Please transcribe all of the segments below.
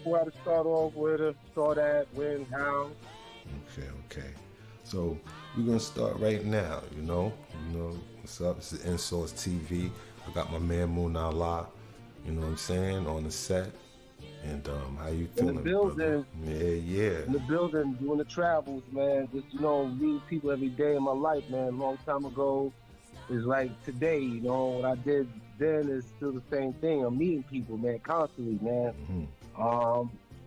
where to start off, where to start at, when, how. Okay. So we're gonna start right now. You know what's up? This is INSOURCE TV. I got my man Moon Allah. You know what I'm saying, on the set. And how you feeling, In the building. brother? Yeah. In the building, doing the travels, man. Just, meeting people every day in my life, man. A long time ago is like today, what I did then is still the same thing. I'm meeting people, man, constantly, man.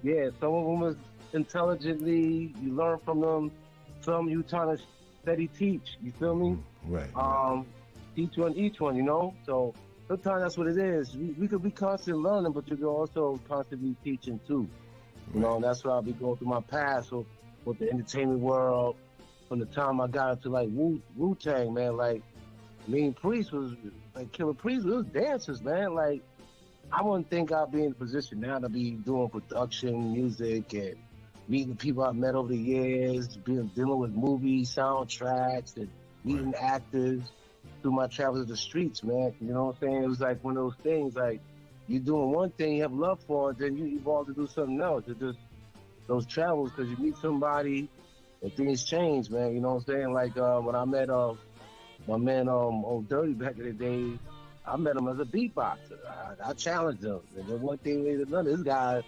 Yeah, some of them is intelligently, you learn from them. Some you trying to steady teach, you feel me? Right. Teach on each one, So sometimes that's what it is. We could be constantly learning, but you can also constantly teaching too. And that's why I'll be going through my past with the entertainment world. From the time I got into like Wu-Tang, man, like Priest was like Killah Priest. We was dancers, man. Like I wouldn't think I'd be in a position now to be doing production, music, and meeting people I met over the years, dealing with movie soundtracks and meeting actors through my travels of the streets, man. You know what I'm saying? It was like one of those things, like you're doing one thing you have love for, and then you evolve to do something else. It's just those travels, because you meet somebody and things change, man. You know what I'm saying? Like when I met my man Old Dirty back in the day, I met him as a beatboxer. I challenged him, and then one thing led to another. This guy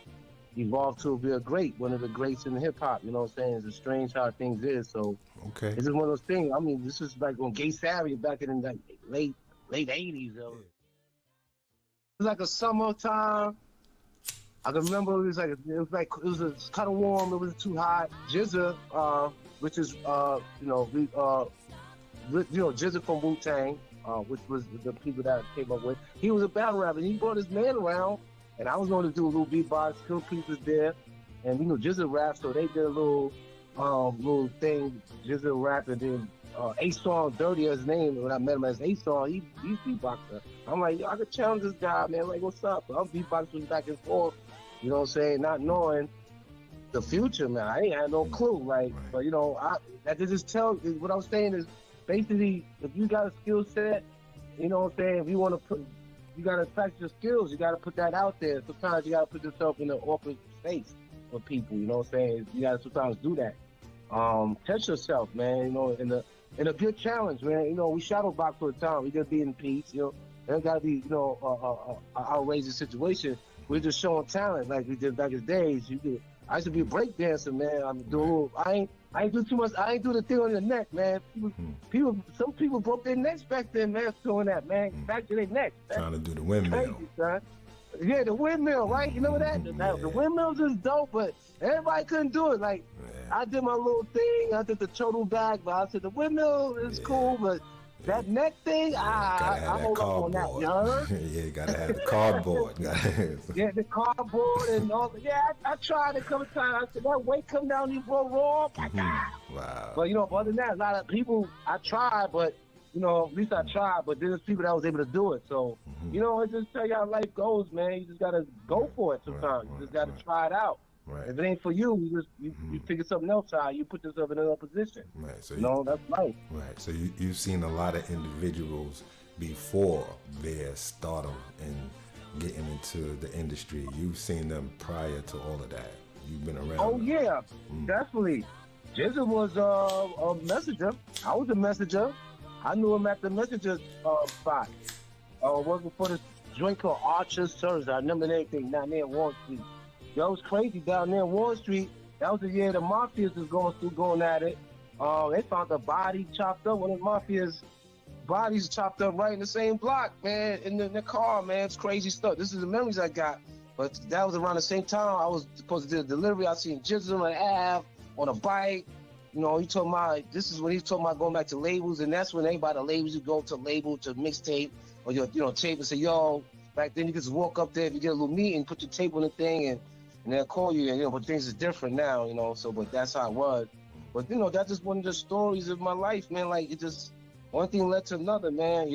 evolved to be one of the greats in hip hop. You know what I'm saying? It's strange how things is. So it's just one of those things. I mean, this is like on Gay Savvy back in the late '80s. Though. It was like a summertime. I can remember it was kind of warm. It wasn't too hot. Jizza, which is Jizza from Wu-Tang, which was the people that I came up with. He was a battle rapper. He brought his man around, and I was going to do a little beatbox. Killah Priest was there, and Jizza rap, so they did a little thing. Jizza rap, and then A-Song, Dirty as his name. When I met him as A-Song, he's beatboxer. I'm like, yo, I could challenge this guy, man. Like, what's up? I'm beatboxing back and forth. You know what I'm saying? Not knowing the future, man. I ain't had no clue. But that just tell. What I'm saying is, basically, if you got a skill set, you know what I'm saying? If you want to you got to practice your skills. You got to put that out there. Sometimes you got to put yourself in the awkward space for people. You know what I'm saying? You got to sometimes do that. Test yourself, man. In a good challenge, man. We shadow box for a time. We gotta be in peace. There got to be an outrageous situation. We're just showing talent like we did back in the days. I used to be a break dancer, man. I'm doing. I ain't do too much. I ain't do the thing on your neck, man. Some people broke their necks back then, man. Doing that, man. Back to their necks. Trying to do the windmill. Crazy, son. Yeah, the windmill, right? You know that? The windmills is dope, but everybody couldn't do it. Like I did my little thing. I did the total bag, but I said the windmill is cool, but that neck thing, I'm hold up on that, you know? Yeah, you gotta have the cardboard. Yeah, the cardboard and all. Yeah, I tried a couple times. I said, that weight come down, you go raw. Wow. But, other than that, a lot of people, I tried, but, at least I tried, but there's people that was able to do it. So, it just tell you how life goes, man. You just gotta go for it sometimes. You just gotta try it out. Right. If it ain't for you, you figure something else out. You put yourself in another position. Right. So that's life. Right. So you've seen a lot of individuals before their stardom and getting into the industry. You've seen them prior to all of that. You've been around. Oh yeah, definitely. Jizza was a messenger. I was a messenger. I knew him at the messenger spot. Working for this joint called Archer's Service. I remember everything down there in Wall Street. That was crazy down there in Wall Street. That was the year the mafias was going at it. They found the body chopped up. One of the mafia's bodies chopped up right in the same block, man, in the car, man. It's crazy stuff. This is the memories I got. But that was around the same time I was supposed to do a delivery. I seen Jizza on Ave on a bike. He told me this is when he told me going back to labels, and that's when everybody the labels, you go to label to mixtape or your tape and say, yo, back then you could just walk up there if you get a little meeting, put your tape on the thing and they'll call you, and but things is different now, so but that's how it was. But that's just one of the stories of my life, man. Like it just one thing led to another, man,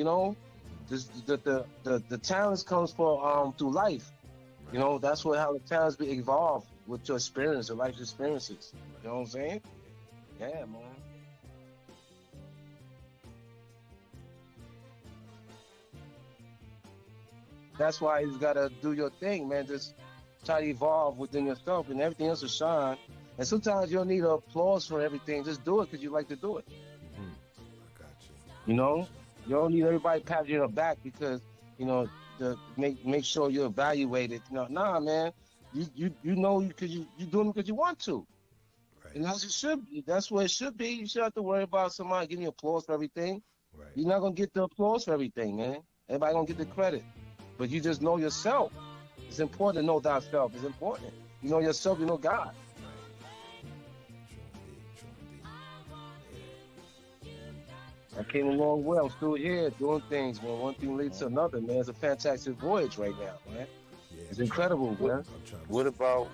Just the talents comes through life. That's how the talents be evolved with your experience, your life experiences. You know what I'm saying? Yeah, man. That's why you just gotta do your thing, man. Just try to evolve within yourself, and everything else will shine. And sometimes you don't need applause for everything. Just do it because you like to do it. Mm-hmm. I got you. You know, you don't need everybody patting you on the back because to make sure you're evaluated. Nah, man. You know because you doing it because you want to. Right. And that's it should be. That's what it should be. You should have to worry about somebody giving you applause for everything. Right. You're not gonna get the applause for everything, man. Everybody gonna get the credit, but you just know yourself. It's important to know thyself. It's important. You know yourself. You know God. I came a long way. I'm still here doing things, man. One thing leads to another, man. It's a fantastic voyage right now, man. Yeah, it's incredible, man. What about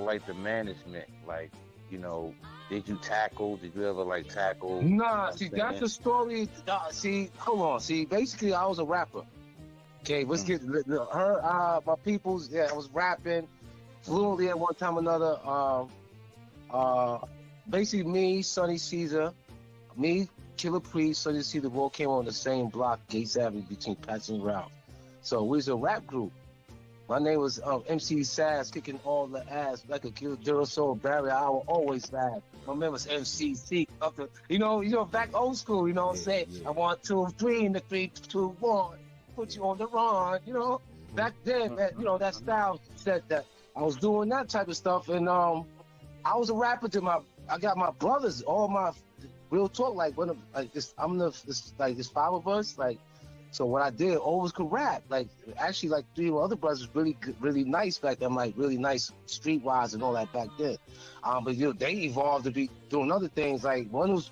like the management? Like, did you tackle? Did you ever like tackle? Nah, see, that's the story. See, hold on. See, basically, I was a rapper. Okay, let's get my peoples. Yeah, I was rapping fluently at one time or another. Basically, me, Sonny Ceaser, me, Killah Priest, Sonny Ceaser, all came on the same block, Gates Avenue, between Patch and Ralph. So we was a rap group. My name was MC Sass, kicking all the ass like a Duracell barrier. I will always laugh. My name was MC C. Up to, back old school. You know what I'm saying? Yeah. I want 2, 3, and the 3, 2, 1. Put you on the run. Back then, that style said that I was doing that type of stuff, and I was a rapper I got my brothers, all my real talk. Like there's 5 of us. Like, so what I did always could rap. Like actually, like 3 other brothers really good, really nice back then. Like really nice streetwise and all that back then. But they evolved to be doing other things. Like one was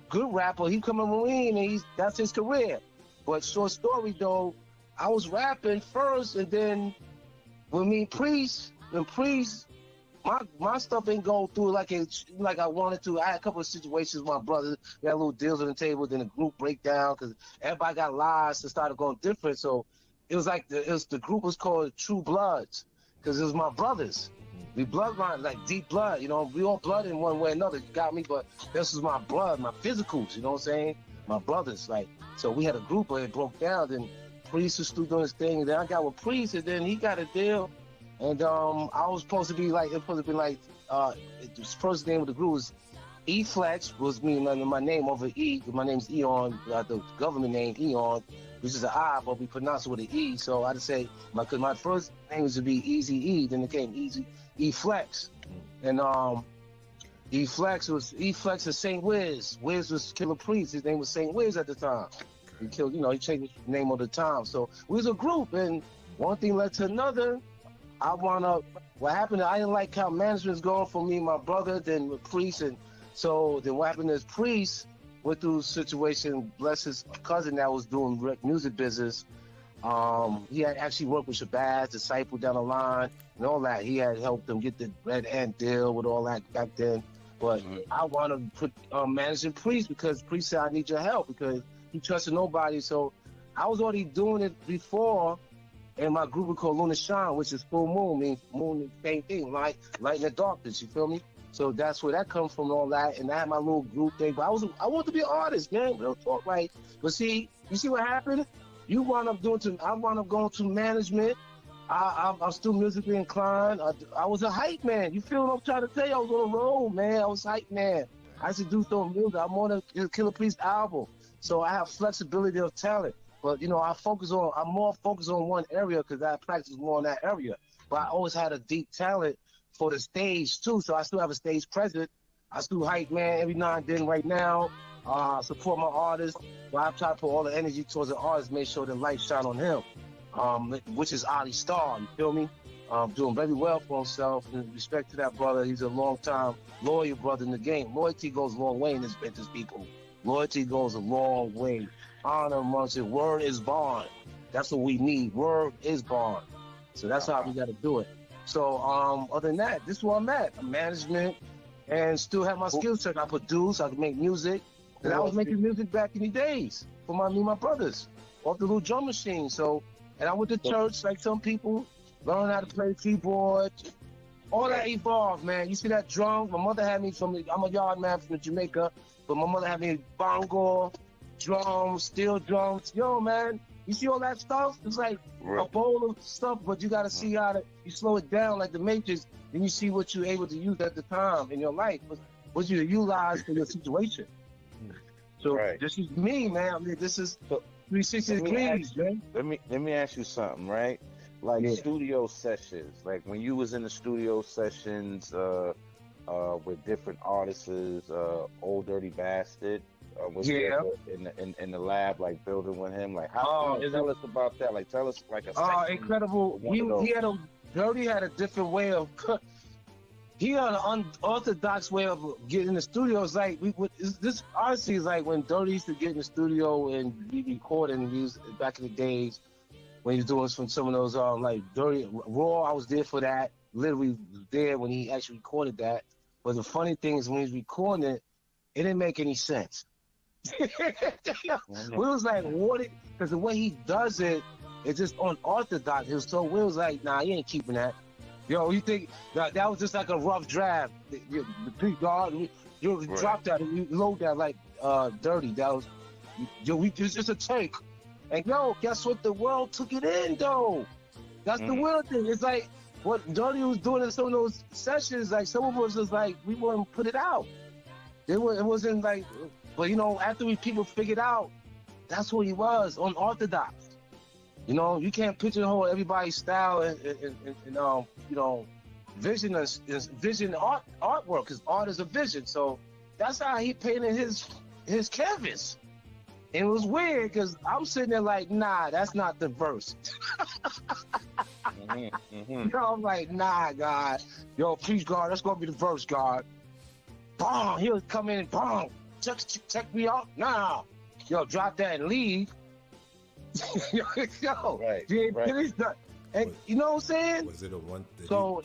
good rapper. He come a Marine and that's his career. But short story though, I was rapping first, and then when Priest, my stuff didn't go through like I wanted to. I had a couple of situations with my brothers. We had little deals on the table, then the group breakdown because everybody got lives and started going different. So it was like the group was called True Bloods because it was my brothers. We bloodline, like deep blood, we all blood in one way or another. You got me, but this was my blood, my physicals, you know what I'm saying? My brothers, like, so we had a group, but it broke down. Then Priest was still doing his thing, and then I got with Priest, and then he got a deal. And I was supposed to be like, the first name of the group was E-Flex, was me, my name over E. My name's Eon, the government name Eon, which is an I, but we pronounce it with an E. So I just say, because my first name was to be Easy E, then it came Easy E-Flex. And E-Flex is St. Wiz. Wiz was Killah Priest. His name was St. Wiz at the time. He killed, he changed his name all the time. So we was a group, and one thing led to another. What happened, I didn't like how management's going for me and my brother, then with Priest, and so then what happened is Priest went through a situation, bless his cousin that was doing music business. He had actually worked with Shabazz, Disciple down the line, and all that. He had helped them get the Red Ant deal with all that back then. But I want to put managing Priest because Priest said, I need your help because he trusted nobody. So I was already doing it before. And my group we call Lunar Shine, which is full moon, means moon, same thing, light in the darkness, you feel me? So that's where that comes from, all that. And I had my little group thing, but I wanted to be an artist, man, real talk, right? But see, you see what happened? I wound up going to management. I'm still musically inclined. I was a hype man. You feel what I'm trying to tell you? I was on the road, man. I was hype man. I used to do some music. I'm on a Killah Priest album. So I have flexibility of talent. But, I'm more focused on one area because I practice more in that area. But I always had a deep talent for the stage, too. So I still have a stage presence. I still hype, man, every now and then right now. Support my artists. But I try to put all the energy towards the artist, make sure the light shine on him, which is Ali Star, you feel me? Doing very well for himself. In respect to that brother, he's a long-time loyal brother in the game. Loyalty goes a long way in this business, people. Loyalty goes a long way. Honor amongst it. Word is bond. That's what we need. Word is bond. So that's how we got to do it. So other than that, this is where I'm at. Management, and still have my skill set. I produce. I can make music. And I was making music back in the days for me and my brothers off the little drum machine. So, and I went to church like some people, learn how to play keyboard. All that evolved, man. You see that drum? My mother had me I'm a yard man from Jamaica, but my mother had me bongo, drums, steel drums. Yo, man, You see all that stuff? It's like a bowl of stuff, but you got to see how to, you slow it down like the Matrix, then you see what you're able to use at the time in your life, what you utilize for your situation. So this is me, man. I mean, this is 360 degrees, man. Let me ask you something, right? Like studio sessions, like when you was in the studio sessions with different artists, Old Dirty Bastard, was there in the lab, like building with him, like how? Tell us about that. Like tell us like a. Incredible! Dirty had a different way of. He had an unorthodox way of getting in the studio. It's like this honestly is like when Dirty used to get in the studio and be recording. He was back in the days when he was doing some of those like Dirty Raw. I was there for that. Literally there when he actually recorded that. But the funny thing is when he was recording it, it didn't make any sense. We was like, what? Because the way he does it, it's just unorthodox. It was so weird. It was like, nah, you ain't keeping that. Yo, you think that was just like a rough draft? The guard, you drop that and you load that like Dirty. That was, it's just a take. And yo, guess what? The world took it in though. That's the weird thing. It's like what Dirty was doing in some of those sessions. Like some of us was like we wouldn't put it out. It wasn't like, but you know, after people figured out, that's what he was, unorthodox. You know, you can't pigeonhole everybody's style and you know, vision is vision artwork, because art is a vision. So that's how he painted his canvas. And it was weird because I'm sitting there like, nah, that's not the verse. You know, I'm like, nah, God. Yo, please, God, that's gonna be the verse, God. Boom, he'll come in, boom, check me out. Nah. Yo, drop that and leave. Yo, and you know what I'm saying? Was it a one?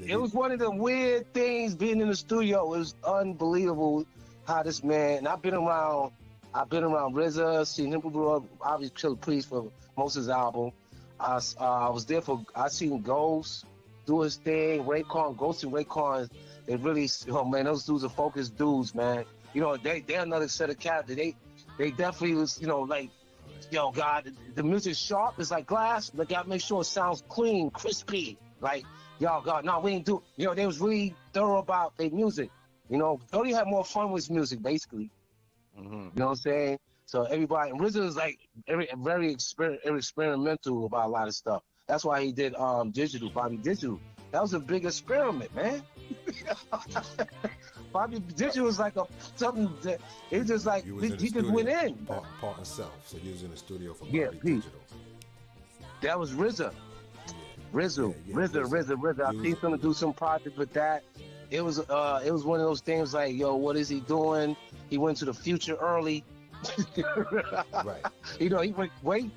It was one of the weird things being in the studio. It was unbelievable how this man. And I've been around RZA, seen him grow up. Obviously, Killah Priest for most of his album. I was there I seen Ghost do his thing. Ghost and Raekwon, they really, oh man, those dudes are focused dudes, man. You know, they're another set of characters. They definitely was, you know, like. Yo, God, the music's sharp. It's like glass. But gotta make sure it sounds clean, crispy. Like, yo, God, no, we ain't do. You know, they was really thorough about their music. You know, Dirty had more fun with his music, basically. You know what I'm saying? So everybody, and RZA is like very experimental about a lot of stuff. That's why he did Bobby Digital. That was a big experiment, man. Bobby Digital was like something that it was just like he just went in. Part himself. So he was in the studio for Bobby Digital. That was RZA. RZA. I seen him do some project with that. It was one of those things like, yo, what is he doing? He went to the future early. Right. You know, he went way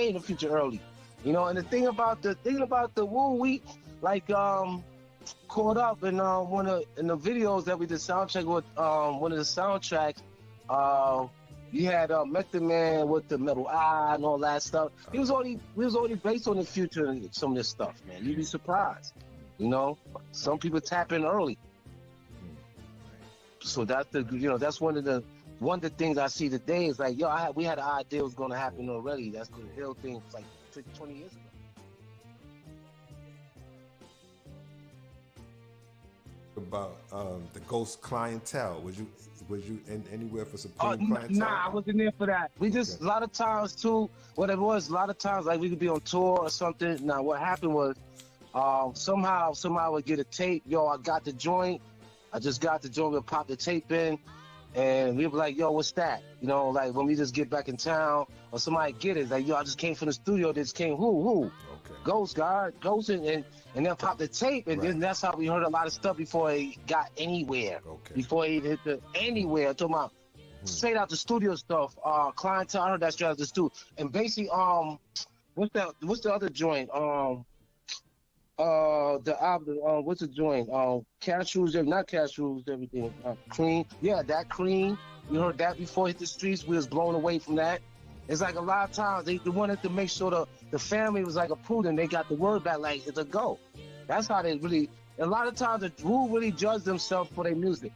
in the future early. You know, and the thing about the Woo, we like caught up in in the videos that we did soundtrack with one of the soundtracks. You had Method Man with the metal eye and all that stuff. We was already based on the future and some of this stuff, man. You'd be surprised. You know, some people tap in early. So that's that's one of the things I see today is like, yo, we had an idea it was gonna happen already. That's the real thing, like 20 years ago. About the Ghost clientele, was you in anywhere for Supreme clientele? Nah, I wasn't there for that. We just a lot of times too. What it was, a lot of times like we could be on tour or something. Now what happened was somehow I would get a tape. Yo, I got the joint. I just got the joint. We'll pop the tape in, and we were like, yo, what's that? You know, like when we just get back in town or somebody get it, like, yo, I just came from the studio. This came who? Okay. Ghost, and then pop the tape, and then that's how we heard a lot of stuff before it got anywhere. Okay. Before it hit anywhere. I'm talking about straight out the studio stuff. Clientele, I heard that straight out the studio. And basically, what's the other joint? The album, what's the joint? Cashews, not cashews, everything. Cream. Yeah, that Cream. You heard that before it hit the streets. We was blown away from that. It's like a lot of times they wanted to make sure the family was like approved and they got the word back like it's a go. That's how they really. A lot of times the Wu really judge themselves for their music.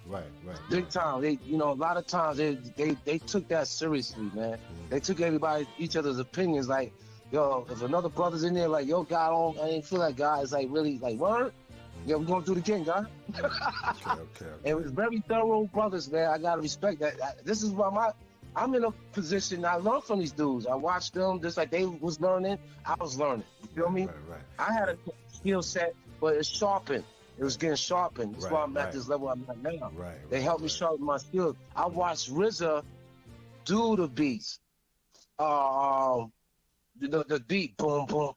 Right. Big time. They, you know, a lot of times they took that seriously, man. They took each other's opinions. Like, yo, if another brother's in there, like, yo, God, I didn't feel like God is like really like word. Yeah, we're gonna do it again, God. Okay. It was very thorough brothers, man. I gotta respect that. This is why I'm in a position. I learned from these dudes. I watched them just like they was learning. I was learning. You feel me? Right. I had a skill set, but it's sharpened. It was getting sharpened. That's why I'm at this level I'm at now. They helped me sharpen my skills. I watched RZA do the beats. The beat, boom, boom.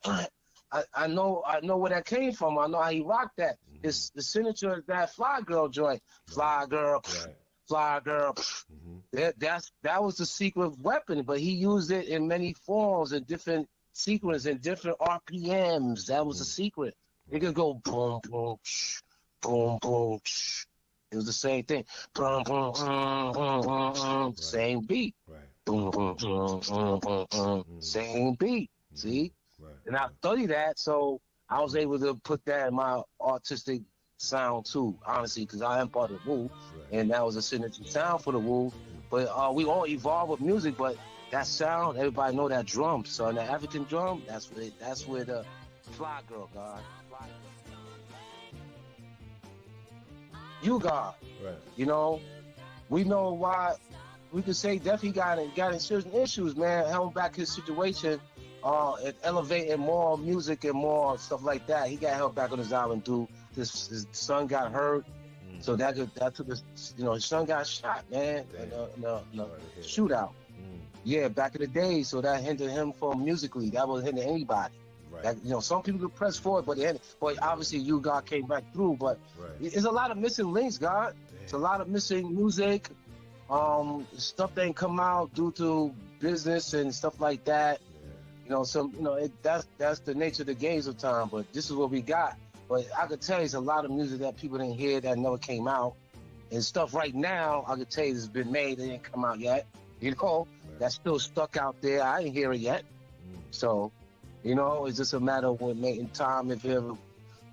I know where that came from. I know how he rocked that. It's the signature of that Fly Girl joint. Fly Girl, Fly Girl. That was the secret weapon, but he used it in many forms, in different sequences, in different RPMs. That was the secret. It could go boom, boom, shh, boom, boom, shh. It was the same thing. Boom, boom, same beat. Boom, boom, same beat. See? And I studied that, so I was able to put that in my artistic sound too, honestly, because I am part of the Wu, and that was a signature sound for the Wu. But we all evolve with music, but that sound, everybody know that drum, son. The African drum, that's where the Fly Girl, God. You God. Right. You know, we know why. We could say definitely got in certain issues, man. Held back his situation, and elevating more music and more stuff like that. He got held back on his island, dude. His son got hurt, so that took his. You know, his son got shot, man, in a shootout. Yeah, back in the day, so that hindered him from musically. That would hinder anybody. Right. That, you know, some people could press forward, but obviously you God came back through. But there's a lot of missing links, God. It's a lot of missing music. Stuff that ain't come out due to business and stuff like that. You know, that's the nature of the game sometimes. But this is what we got. But I could tell you, it's a lot of music that people didn't hear that never came out, and stuff right now I could tell you has been made that didn't come out yet. You know, that's still stuck out there. I didn't hear it yet. So, you know, it's just a matter of making time if it ever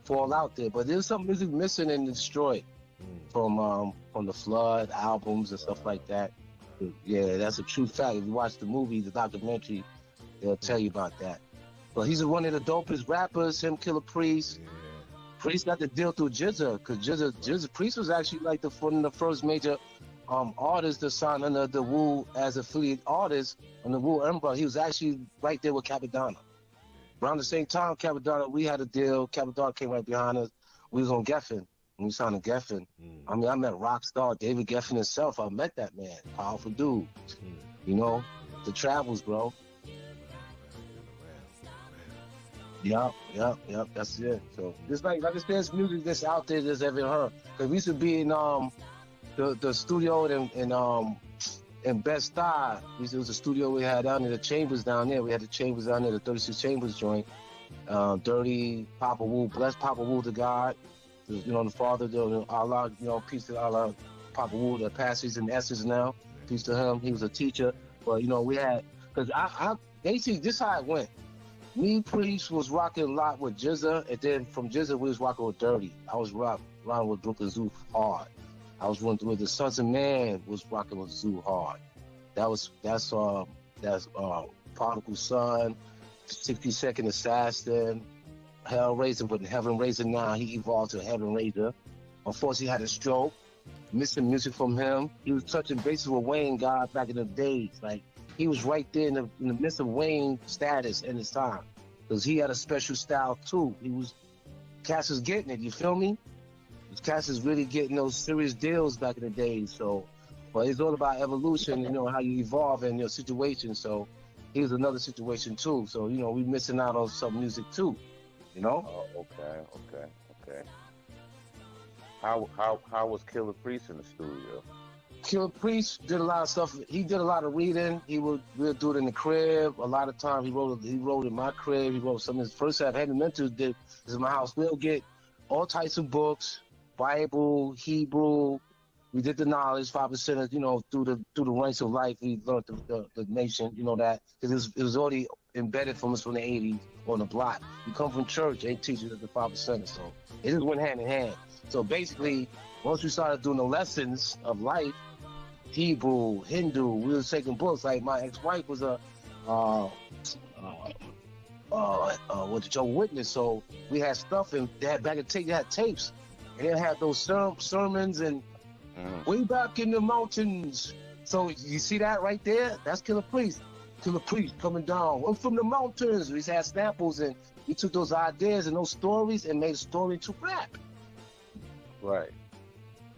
fall out there. But there's some music missing and destroyed from the Flood albums and stuff like that. Yeah, that's a true fact. If you watch the movie, the documentary, they'll tell you about that. But he's one of the dopest rappers, him, Killah Priest. Priest got the deal through GZA, because GZA Priest was actually like one of the first major artists to sign under the Wu as affiliate artist on the Wu umbrella. He was actually right there with Capadonna. Around the same time, Capadonna, we had a deal. Capadonna came right behind us. We was on Geffen. When we signed to Geffen. I mean, I met rock star David Geffen himself. I met that man. Powerful dude. You know, the travels, bro. Yep. That's it. So it's like I said, there's music that's out there that's ever heard. Cause we used to be in the studio in Bed-Stuy. It was a studio we had down there, the chambers down there. We had the chambers down there, the 36 Chambers joint. Dirty Papa Wu, bless Papa Wu to God. You know, the father, Allah, you know, peace to Allah, Papa Wu, the passes in essence now. Peace to him. He was a teacher. But, you know, we had, because basically, this is how it went. Me, Priest was rocking a lot with GZA, and then from GZA, we was rocking with Dirty. I was rocking with Brooklyn Zoo hard. I was with the Sonz of Man was rocking with Zoo hard. That's Prodigal Son, 60-Second Assassin, Hellraiser, but Heaven Raiser now, he evolved to Heaven Raiser. Unfortunately, he had a stroke. Missing music from him. He was touching bases with Wayne God back in the days. Like, he was right there in the midst of Wayne status in his time. Because he had a special style, too. Cass was getting it, you feel me? Cass is really getting those serious deals back in the days. So, but it's all about evolution, you know, how you evolve in your situation. So, here's another situation, too. So, you know, we missing out on some music, too. You know? Oh, okay. How was Killah Priest in the studio? Killah Priest did a lot of stuff. He did a lot of reading. We'll do it in the crib. A lot of times he wrote in my crib. He wrote some of his first heavy mentors did is in my house. We'll get all types of books, Bible, Hebrew. We did the knowledge, 5%, you know, through the ranks of life. We learned the nation, you know, that because it was already embedded from us from the 80s on the block. We come from church, they teach us the 5%, so it just went hand in hand. So basically, once we started doing the lessons of life, Hebrew, Hindu, we was taking books. Like my ex-wife was a what the Jehovah's Witness, so we had stuff, and they had back in tape, they had tapes, and they had those sermons and way back in the mountains. So you see that right there? That's Killah Priest. Killah Priest coming down. We're from the mountains. We had samples, and we took those ideas and those stories and made a story into rap. Right.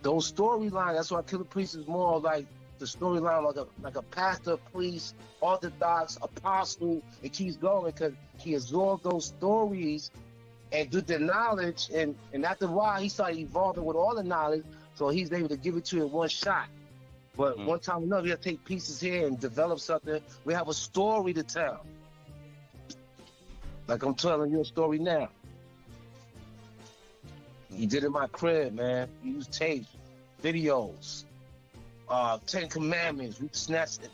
Those storylines, that's why Killah Priest is more like the storyline, like a pastor, priest, orthodox, apostle. It keeps going because he absorbed those stories and did the knowledge, and after a while he started evolving with all the knowledge, so he's able to give it to you in one shot. But one time or another, we have to take pieces here and develop something. We have a story to tell. Like I'm telling you a story now. He did it in my crib, man. He used tapes, videos, 10 Commandments.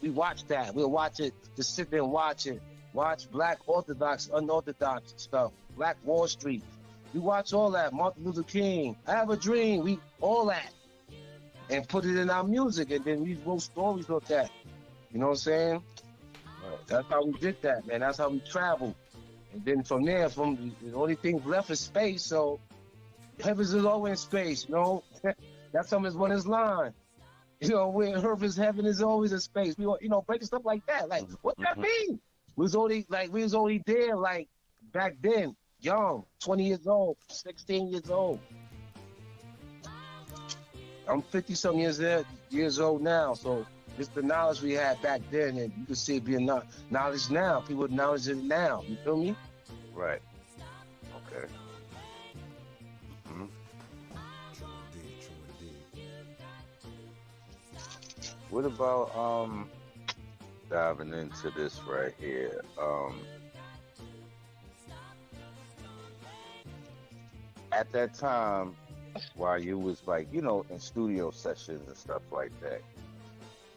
We watched that. We'll watch it, just sit there and watch it. Watch Black Orthodox, unorthodox stuff. Black Wall Street. We watch all that. Martin Luther King. I Have a Dream. All that. And put it in our music, and then we wrote stories with that. You know what I'm saying? Right. That's how we did that, man. That's how we traveled. And then from there, the only thing left is space, so heavens is always in space, you know? That's something on his line. You know, where earth is heaven is always in space. We, you know, breaking stuff like that. Like, what that mean? We was only there, like, back then, young, 20 years old, 16 years old. I'm 50-something years old now, so it's the knowledge we had back then, and you can see it being knowledge now. People acknowledge it now. You feel me? Right. Okay. True indeed. What about diving into this right here? At that time, while you was like, you know, in studio sessions and stuff like that,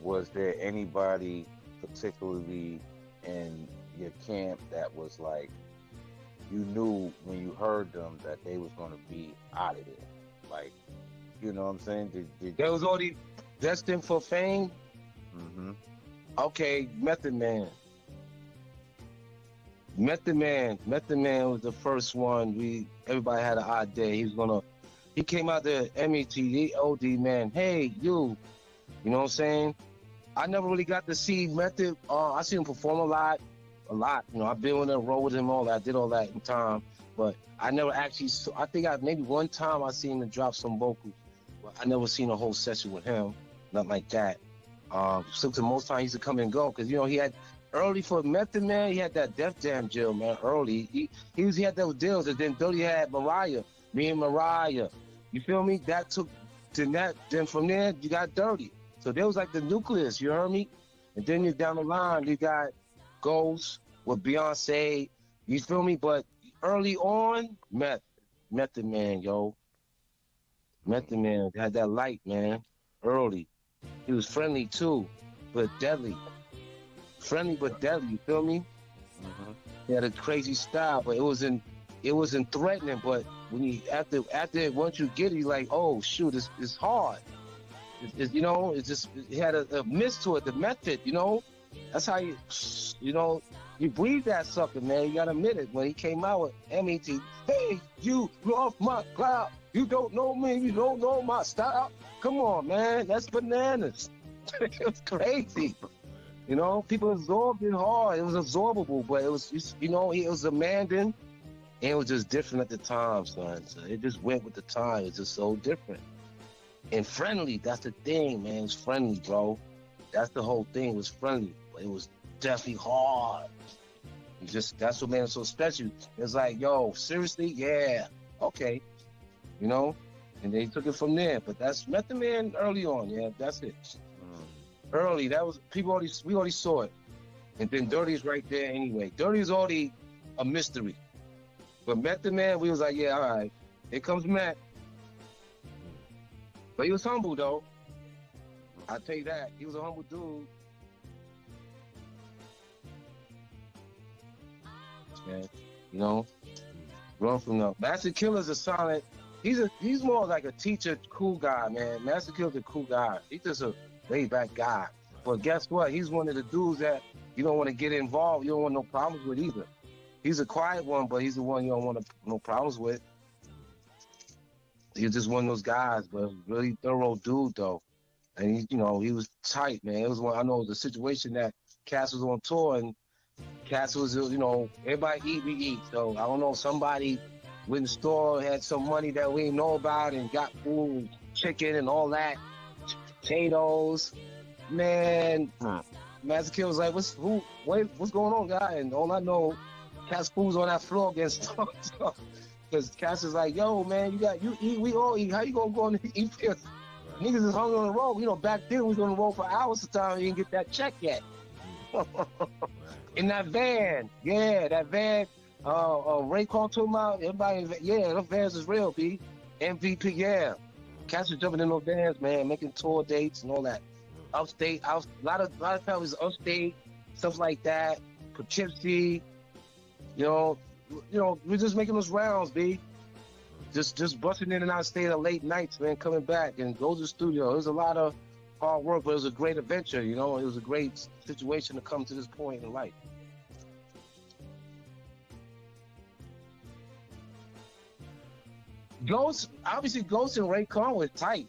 was there anybody particularly in your camp that was like, you knew when you heard them that they was going to be out of there? Like, you know what I'm saying? They was already destined for fame? Mm-hmm. Okay, Method Man. Method Man was the first one. Everybody had an idea. He came out there, METOD, man. Hey, you know what I'm saying? I never really got to see Method. I seen him perform a lot. You know, I've been on a road with him, all that. I did all that in time, but I never actually I think maybe one time I seen him drop some vocals, but I never seen a whole session with him, nothing like that. So the most time he used to come and go, because, you know, he had early for Method Man, he had that Def Jam deal, man, early. He had those deals, and then Dirty had Mariah, me and Mariah. You feel me? That took, then from there, you got Dirty. So there was like the nucleus, you heard me? And then you down the line, you got Ghost with Beyonce, you feel me? But early on, Method Man, yo. Method Man had that light, man, early. He was friendly too, but deadly. Friendly but deadly, you feel me? Mm-hmm. He had a crazy style, but it wasn't threatening. But when you after once you get it, you're like, oh shoot, it's hard. You know, it had a miss to it, the method, you know. That's how you breathe that sucker, man. You gotta admit it. When he came out with MET, hey, you're off my cloud. You don't know me, you don't know my style. Come on, man, that's bananas. It was crazy. You know, people absorbed it hard. It was absorbable, but it was, you know, it was demanding, and it was just different at the time, son. So it just went with the time. It's just so different. And friendly, that's the thing, man. It's friendly, bro. That's the whole thing. It was friendly, but it was definitely hard. That's what made it so special. It's like, yo, seriously? Yeah. Okay. You know? And they took it from there. But that's Method Man early on, yeah. That's it. Early, we already saw it. And then Dirty's right there anyway. Dirty's already a mystery. But Method Man, we was like, yeah, all right. Here comes Matt. But he was humble, though. I'll tell you that. He was a humble dude. Man, you know? Run from the Master Killah's a silent he's more like a teacher, cool guy, man. Master Kill's a cool guy. He's just a laid back guy. But guess what? He's one of the dudes that you don't want to get involved. You don't want no problems with either. He's a quiet one, but he's the one you don't want no problems with. He's just one of those guys, but really thorough dude though. And he, he was tight, man. It was one. I know the situation that Cass was on tour, and Cass was, everybody eat, we eat. So I don't know, somebody went in the store, had some money that we didn't know about, and got food, chicken, and all that, potatoes. Man, Master Kill was like, what's going on, guy? And all I know, Cass food's on that floor getting stuck. Because Cass is like, yo, man, you eat, we all eat. How you gonna go and eat this? Right. Niggas is hungry on the road. Back then we was on the road for hours at a time. You didn't get that check yet. In that van, that van. Ray called to him out. Everybody, those vans is real, B. MVP, yeah. Cass was jumping in those vans, man, making tour dates and all that. Upstate, a lot of families upstate, stuff like that. Poughkeepsie, we're just making those rounds, B. Just busting in and out, staying at late nights, man, coming back and go to the studio. It was a lot of hard work, but it was a great adventure, It was a great situation to come to this point in life. Ghost and Ray Khan were tight.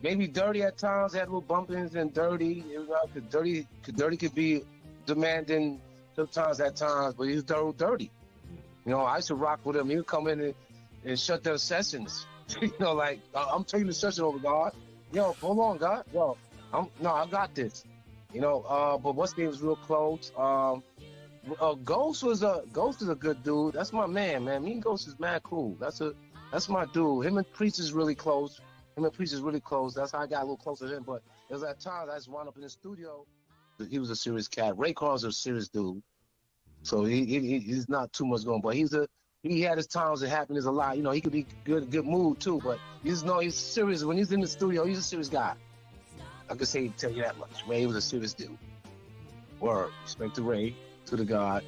Maybe Dirty at times, had little bumpings and Dirty. Dirty could be demanding sometimes at times, but he was dirty. I used to rock with him. He would come in and shut down sessions. I'm taking the session over, God. Yo, hold on, God. Yo, I got this. But what's name was real close. Ghost is a good dude. That's my man. Me and Ghost is mad cool. That's my dude. Him and Priest is really close. That's how I got a little closer to him. But there's at times I just wound up in the studio. He was a serious cat. Ray Khan's a serious dude. So he's not too much going. But he had his times of happiness a lot. He could be good mood too. But he's serious. When he's in the studio, he's a serious guy. I could tell you that much. Ray was a serious dude. Word. Respect to Ray, to the God.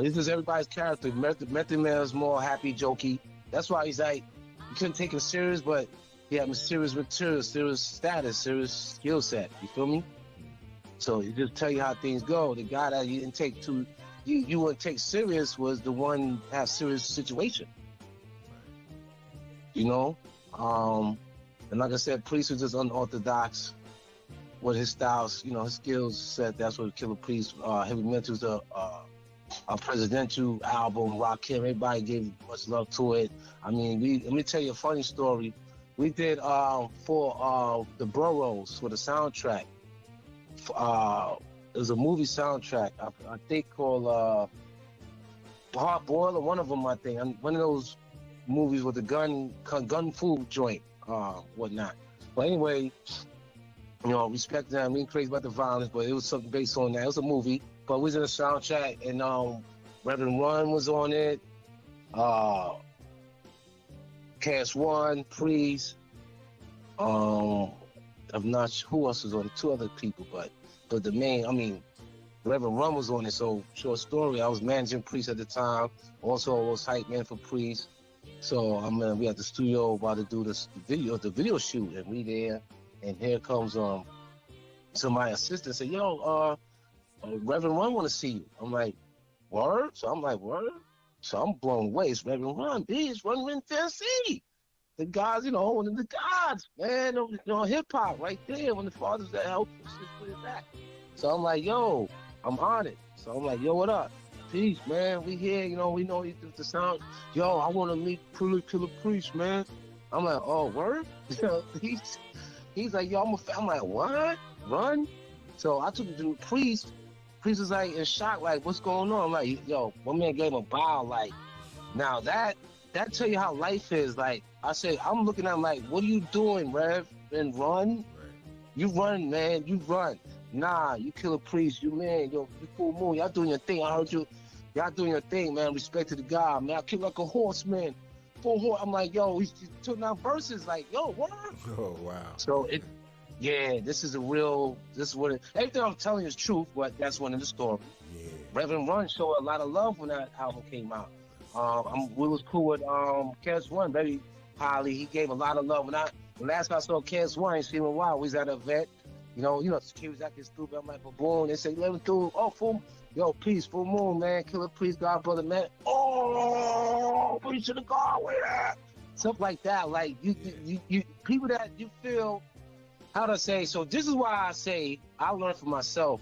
This is everybody's character. Method Man is more happy, jokey. That's why he's like, you couldn't take him serious, but he had serious material, serious status, serious skill set. You feel me? So he just tell you how things go. The guy that you didn't take you wouldn't take serious was the one have serious situation. And like I said, Priest was just unorthodox with his styles. His skills set. That's what Killah Priest. Heavy Mental's a presidential album, Rakim. Everybody gave much love to it. Let me tell you a funny story. We did for the Boroughs for the soundtrack. It was a movie soundtrack, I think called Hard Boiled, or one of them, I think. One of those movies with the gun food joint, whatnot. But anyway, respect them. We ain't crazy about the violence, but it was something based on that. It was a movie, but we was in a soundtrack, and Reverend Run was on it. Cash One, Priest. I'm not sure who else was on it. Two other people, but the main, Reverend Run was on it. So short story, I was managing Priest at the time. Also, I was hype man for Priest. So we at the studio about to do the video shoot, and we there, and here comes so my assistant said, "Yo, Reverend Run want to see you." I'm like, "Word?" So I'm like, "Word?" So I'm blown away. It's Reverend Run, bitch, Run in Tennessee. The gods, one of the gods, man, hip hop right there. One of the fathers that helped us with that. So I'm like, yo, I'm on it. So I'm like, yo, what up? Peace, man. We here, we know you do the sound. Yo, I want to meet Killah Priest, man. I'm like, oh, word? He's like, yo, I'm like, what? Run? So I took him to Priest. Priest was like in shock, like, what's going on? I'm like, yo, one man gave him a bow, like, now that tell you how life is. Like I said, I'm looking at him like, what are you doing, Rev? And Run? Right. You run, man. You run. Nah, you Killah Priest. You full moon. Y'all doing your thing. I heard you. Y'all doing your thing, man. Respect to the God, man. I kill like a horse, man. Full horse. I'm like, yo, he's took out verses. Like, yo, what? Oh, wow. So this is everything I'm telling you is truth, but that's one of the story. Yeah. Reverend Run showed a lot of love when that album came out. We was cool with Cash One, very Holly. He gave a lot of love. When last time I saw Kids One, he seen a while. We was at an event. You know, security was acting stupid. I'm like, boom. They say, let him through. Oh, peace, full moon, man. Killah Priest, God, brother, man. Oh, preach to the God, where that? Stuff like that. Like, you people that you feel, how to say, so this is why I say, I learned for myself,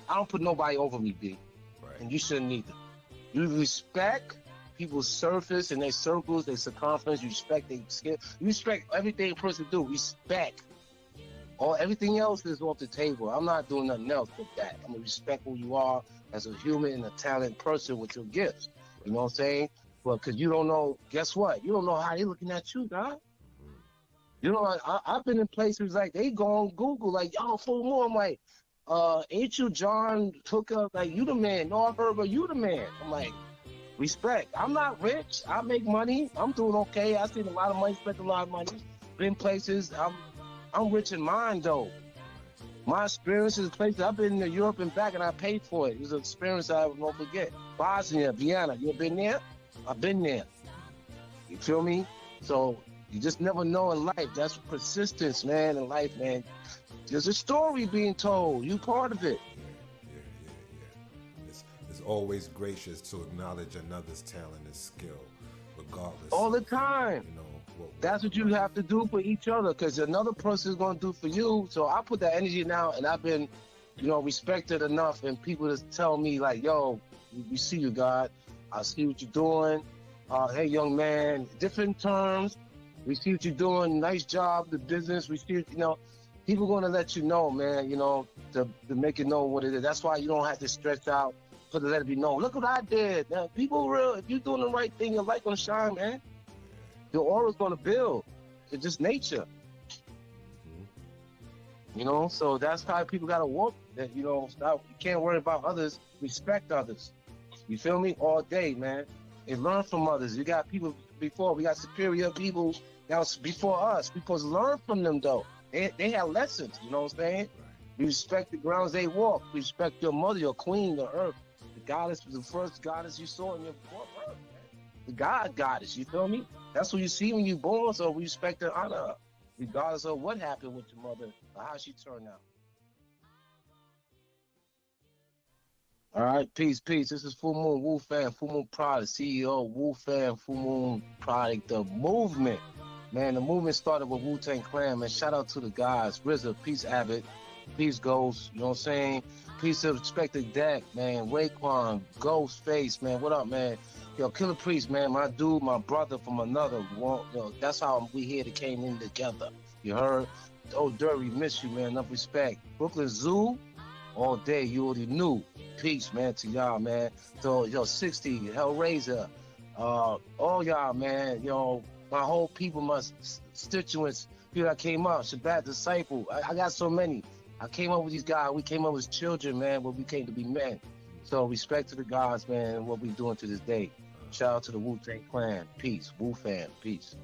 I don't put nobody over me, B. Right. And you shouldn't either. You respect people's surface and their circles, their circumference. You respect their skill. You respect everything a person do. Respect. Everything else is off the table. I'm not doing nothing else but that. I'm going to respect who you are as a human and a talented person with your gifts. You know what I'm saying? Well, because you don't know, guess what? You don't know how they looking at you, God. You know, I've been in places like they go on Google, like, y'all full more. I'm like, ain't you John Hooker? Like, you the man. No, I've heard about you the man. I'm like, respect. I'm not rich. I make money. I'm doing okay. I spend a lot of money, spent a lot of money. Been places. I'm rich in mind, though. My experiences, places I've been to Europe and back, and I paid for it. It was an experience I won't forget. Bosnia, Vienna. You ever been there? I've been there. You feel me? So you just never know in life. That's persistence, man, in life, man. There's a story being told. You part of it. Yeah. It's always gracious to acknowledge another's talent and skill, regardless. All the time. You know, that's what you have to do for each other, because another person is going to do for you. So I put that energy now, and I've been, respected enough, and people just tell me, like, yo, we see you, God. I see what you're doing. Hey, young man, different terms. We see what you're doing. Nice job, the business. We see, people going to let you know, man, to make it know what it is. That's why you don't have to stretch out to let it be known. Look what I did. Now, people real, if you're doing the right thing, your light going to shine, man. Your aura's going to build. It's just nature. So that's how people got to walk. That, stop. You can't worry about others. Respect others. You feel me? All day, man. And learn from others. You got people before. We got superior people that was before us. We supposed to learn from them, though. They have lessons. You know what I'm saying? You respect the grounds they walk. Respect your mother, your queen, the earth. The goddess was the first goddess you saw in your birth. The goddess, you feel me? That's what you see when you born, so we respect and honor her, regardless of what happened with your mother or how she turned out. All right, peace. This is Full Moon Wu Fan, Full Moon Product, CEO, Wu Fan, Full Moon Product, the movement. Man, the movement started with Wu-Tang Clan, man. Shout out to the guys, RZA, Peace Abbott, Peace Ghost, you know what I'm saying? Peace to Respected Deck, man, Raekwon, Ghostface, man, what up, man? Yo, Killah Priest, man, my dude, my brother from another. That's how we here that came in together. You heard? Oh, Dirty, miss you, man. Enough respect. Brooklyn Zoo, all day. You already knew. Peace, man, to y'all, man. So, 60, Hellraiser, all y'all, man. My whole people, my constituents, people that came up, Shabbat Disciple. I got so many. I came up with these guys. We came up as children, man, but we came to be men. So respect to the gods, man, and what we doing to this day. Shout out to the Wu-Tang Clan. Peace. Wu Fam. Peace.